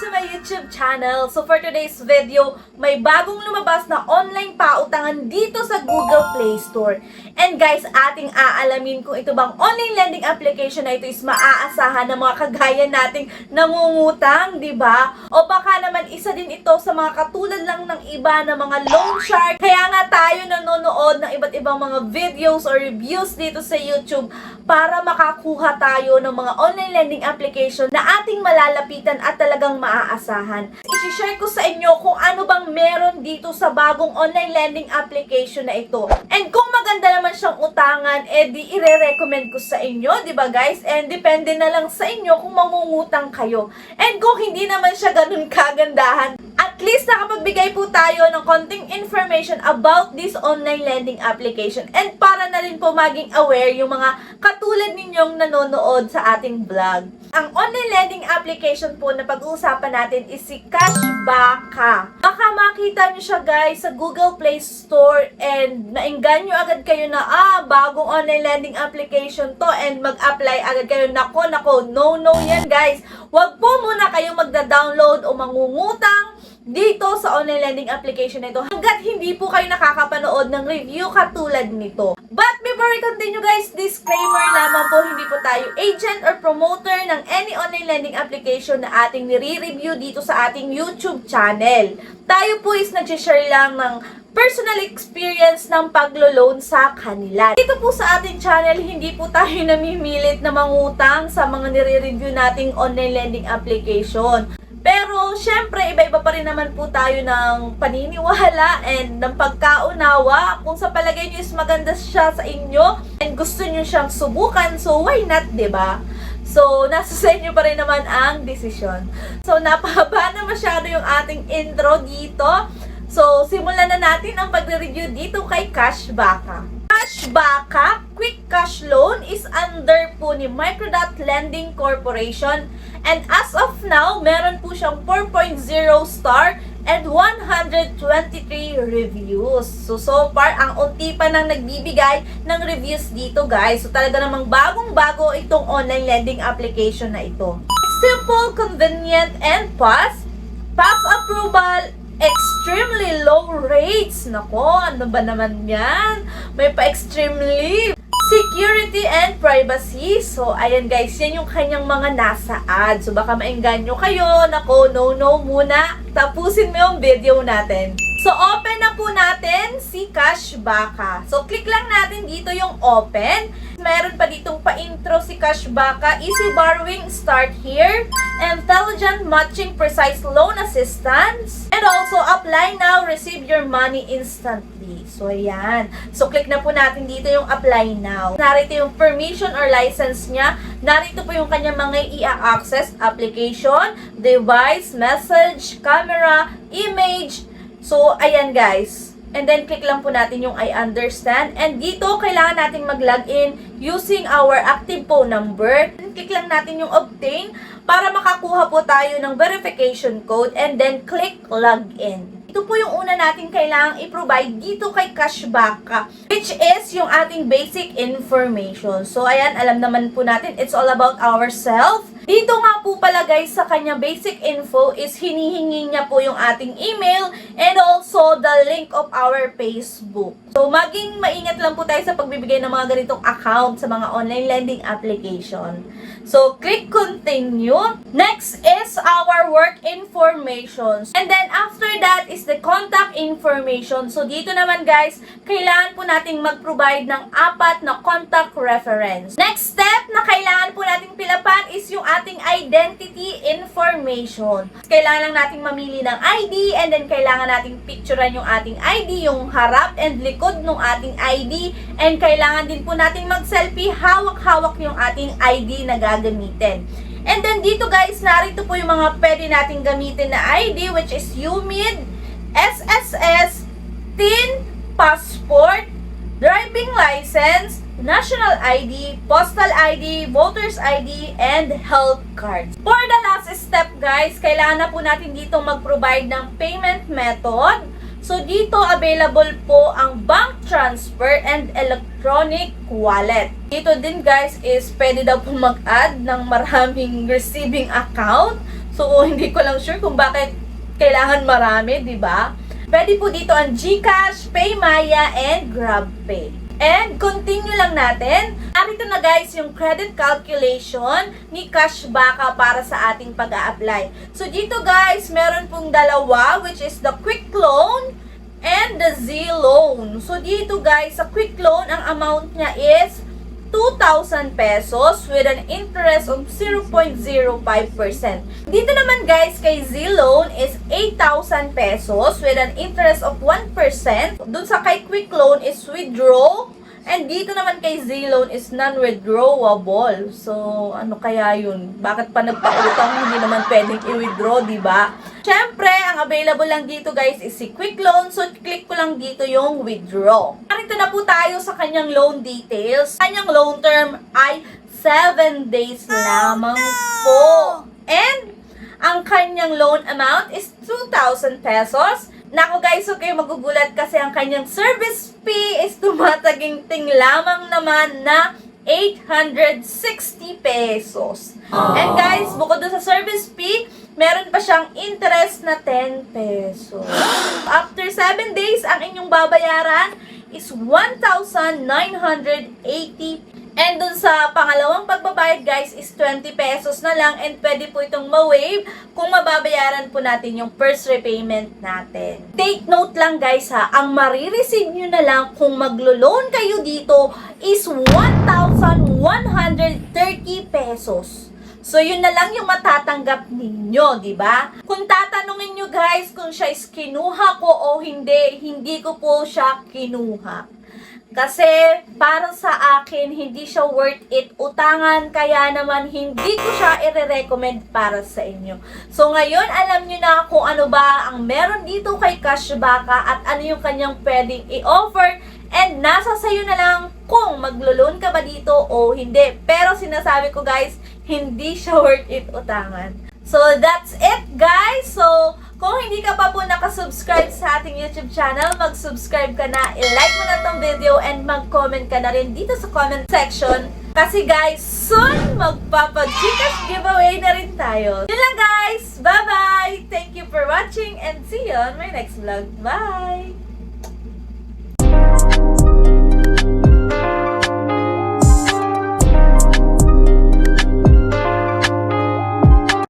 to my YouTube channel. So for today's video, may bagong lumabas na online pautangan dito sa Google Play Store. And guys, ating aalamin kung ito bang online lending application na ito is maaasahan ng mga kagaya nating nangungutang, di ba? O baka naman isa din ito sa mga katulad lang ng iba na mga loan shark. Kaya nga tayo nanonood ng iba't ibang mga videos or reviews dito sa YouTube para makakuha tayo ng mga online lending application na ating malalapitan at talagang maaasahan. I-share ko sa inyo kung ano bang meron dito sa bagong online lending application na ito. And kung maganda naman siyang utangan, di i-recommend ko sa inyo, di ba guys? And depende na lang sa inyo kung mangungutang kayo. And kung hindi naman siya ganun kagandahan, at least nakapagbigay po tayo ng konting information about this online lending application. And para na rin po maging aware yung mga katulad ninyong nanonood sa ating vlog. Ang online lending application po na pag-uusapan natin is si Cashbaka. Baka makita nyo siya guys sa Google Play Store and maengganyo agad kayo na bagong online lending application to and mag-apply agad kayo. Nako, no yan guys. Huwag po muna kayong magda-download o mangungutang dito sa online lending application nito hanggat hindi po kayo nakakapanood ng review katulad nito. But before we continue guys, disclaimer lamang po, hindi po tayo agent or promoter ng any online lending application na ating nire-review dito sa ating YouTube channel. Tayo po is nag-share lang ng personal experience ng paglo-loan sa kanila. Dito po sa ating channel, hindi po tayo namimilit na mangutang sa mga nire-review nating online lending application. Pero, syempre, iba-iba pa rin naman po tayo ng paniniwala and ng pagkaunawa. Kung sa palagay nyo is maganda siya sa inyo and gusto nyo siyang subukan, so why not, diba? So, nasa sa inyo pa rin naman ang desisyon. So, napahaba na masyado yung ating intro dito. So, simulan na natin ang pagre-review dito kay Cashbaka. Cashbaka Quick Cash Loan is under po ni Microdot Lending Corporation. And as of now, meron po siyang 4.0 star and 123 reviews. So far, ang unti pa nang nagbibigay ng reviews dito guys. So talaga namang bagong-bago itong online lending application na ito. Simple, convenient, and fast approval, extremely low rates. Nako, ano ba naman yan? May pa-extremely security and privacy. So, ayan guys, yan yung kanyang mga nasa ad. So, baka maengganyo kayo. Nako, no muna. Tapusin mo yung video natin. So, open na po natin si Cashbaka. So, click lang natin dito yung open. Meron pa ditong pa-intro si Cashbaka. Easy borrowing, start here. Intelligent matching, precise loan assistance. And also, apply now, receive your money instantly. So, ayan. So, click na po natin dito yung apply now. Narito yung permission or license niya. Narito po yung kanyang mga i-access, application, device, message, camera, image. So, ayan guys. And then, click lang po natin yung I understand. And dito, kailangan natin mag-login using our active phone number. And click lang natin yung obtain para makakuha po tayo ng verification code. And then, click login. Ito po yung una natin kailangang i-provide dito kay Cashbaka, which is yung ating basic information. So, ayan, alam naman po natin, it's all about ourselves. Dito nga po pala guys, sa kanya basic info is hinihingi niya po yung ating email and also the link of our Facebook. So, maging maingat lang po tayo sa pagbibigay ng mga ganitong account sa mga online lending application. So, click continue. Next is our work information. And then, after that is the contact information. So, dito naman guys, kailangan po nating mag-provide ng 4 na contact reference. Next step na kailangan po nating pilapan is yung ating identity information. Kailangan lang nating mamili ng ID and then kailangan nating picturean yung ating ID, yung harap and likod ng ating ID. And kailangan din po nating mag-selfie, hawak-hawak yung ating ID na gagamitin. And then dito guys, narito po yung mga pwede nating gamitin na ID, which is UMID, SSS, TIN, passport, driving license, national ID, postal ID, voter's ID, and health cards. For the last step guys, kailangan na po natin dito mag-provide ng payment method. So, dito available po ang bank transfer and electronic wallet. Dito din guys is pwede daw po mag-add ng maraming receiving account. So, hindi ko lang sure kung bakit kailangan marami, di ba? Pwede po dito ang GCash, PayMaya, and GrabPay. And continue lang natin. Narito na guys yung credit calculation ni Cashbaka para sa ating pag-a-apply. So dito guys, meron pong dalawa, which is the quick loan and the Z loan. So dito guys, sa quick loan, ang amount niya is 2,000 pesos with an interest of 0.05%. Dito naman guys, kay Z-Loan is 8,000 pesos with an interest of 1%. Dun sa kay Quick Loan is withdraw. And dito naman kay Z-Loan is non-withdrawable. So, ano kaya yun? Bakit pa nagpautang hindi naman pwedeng i-withdraw, di ba? Siyempre, ang available lang dito guys is si Quick Loan. So, click ko lang dito yung withdraw. Narito na po tayo sa kanyang loan details. Kanyang loan term ay 7 days lamang po. And, ang kanyang loan amount is 2,000 pesos. Naku guys, huwag kayo magugulat kasi ang kanyang service fee is tumataginting lamang naman na 860 pesos. And guys, bukod doon sa service fee, meron pa siyang interest na 10 pesos. After 7 days, ang inyong babayaran is 1,980. And dun sa pangalawang pagbabayad guys is 20 pesos na lang and pwede po itong ma-waive kung mababayaran po natin yung first repayment natin. Take note lang guys ha, ang marireceive nyo na lang kung maglo-loan kayo dito is 1,130 pesos. So, yun na lang yung matatanggap ninyo, di ba? Kung tatanungin nyo guys kung siya is kinuha ko o hindi, hindi ko po siya kinuha. Kasi, para sa akin, hindi siya worth it utangan, kaya naman hindi ko siya i-recommend para sa inyo. So, ngayon, alam nyo na kung ano ba ang meron dito kay Cashbaka at ano yung kanyang pwedeng i-offer. And nasa sayo na lang kung maglo-loan ka ba dito o hindi. Pero sinasabi ko guys, hindi siya worth it utangan. So, that's it guys. So, kung hindi ka pa po nakasubscribe sa ating YouTube channel, mag-subscribe ka na, i-like mo na tong video, and mag-comment ka na rin dito sa comment section. Kasi guys, soon magpapag-GCash giveaway na rin tayo. Yun lang guys! Bye-bye! Thank you for watching and see you on my next vlog. Bye!